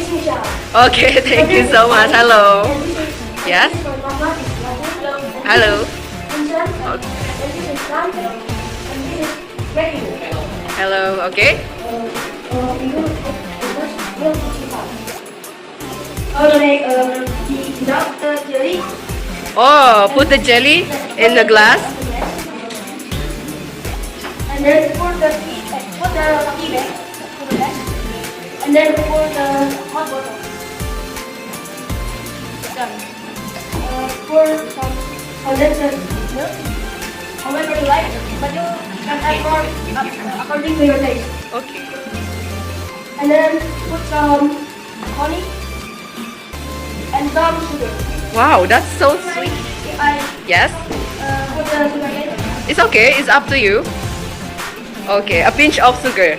is Michelle. Okay, thank you so much. Hello. Yes. Hello. Okay. Hello. Okay. Jelly. Oh, put the jelly in the glass. And then put the tea bag. Put the tea bag. Put the bag. And then put the hot water. Done. Pour some condensed milk. However you like, but you can add more according to your taste. Okay. And then put some honey and some sugar. Wow, that's so sweet. I Yes. put the sugar in. It's okay. It's up to you. Okay, a pinch of sugar.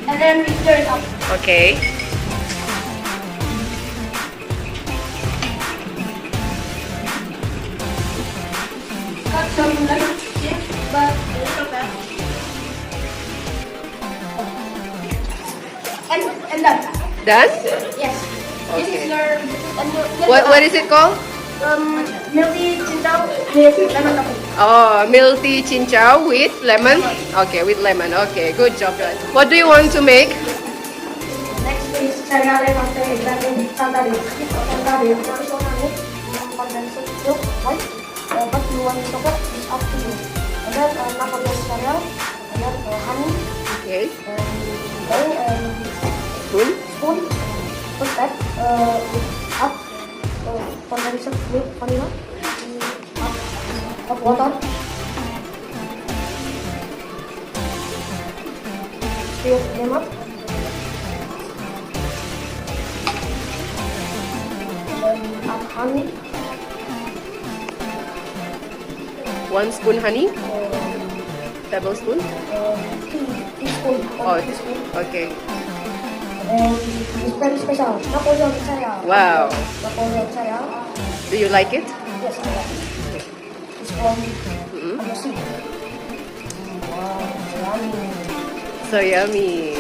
And then we stir it up. Okay. Cut some lemon juice, but a little bit. And done. Done? Yes. This Okay. is your What is it called? Milktea Cita with lemon topping. Oh, milktea cincau with lemon. Okay, with lemon. Okay, good job, guys. What do you want to make? Next is cereal pastry blended Santa Cruz. Santa Cruz traditional honey, condensed milk, white. But you want chocolate, it's up to you. And then Napoleon cereal, and then honey, Okay. and Spoon. spoon. Put that up. Condensed milk, vanilla, up, hot water. Stir them up. Then add honey. 1 spoon honey. Tablespoon. Teaspoon. Oh, Teaspoon. okay. And it's very special. Napoleon cereal. Wow. Napoleon cereal. Do you like it? Yes, I like it. It's from the sea. Wow, yummy. So yummy.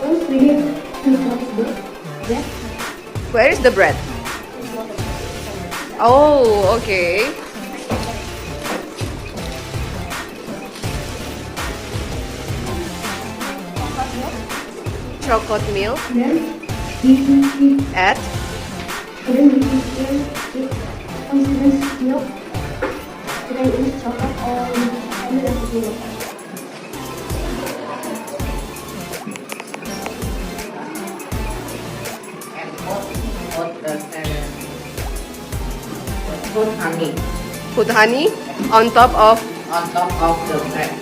First, we need to put the Where is the bread? Oh, okay. Chocolate milk. Then we Add. then we stir with condensed milk. Then in chocolate or vanilla milk. And put honey Put honey on top of. on top of the bread.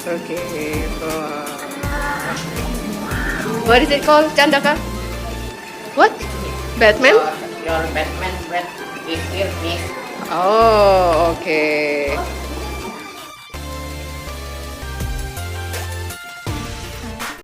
Okay. What is it called, Chandaka? What? Batman? Your Batman bread is here, miss. Oh, okay.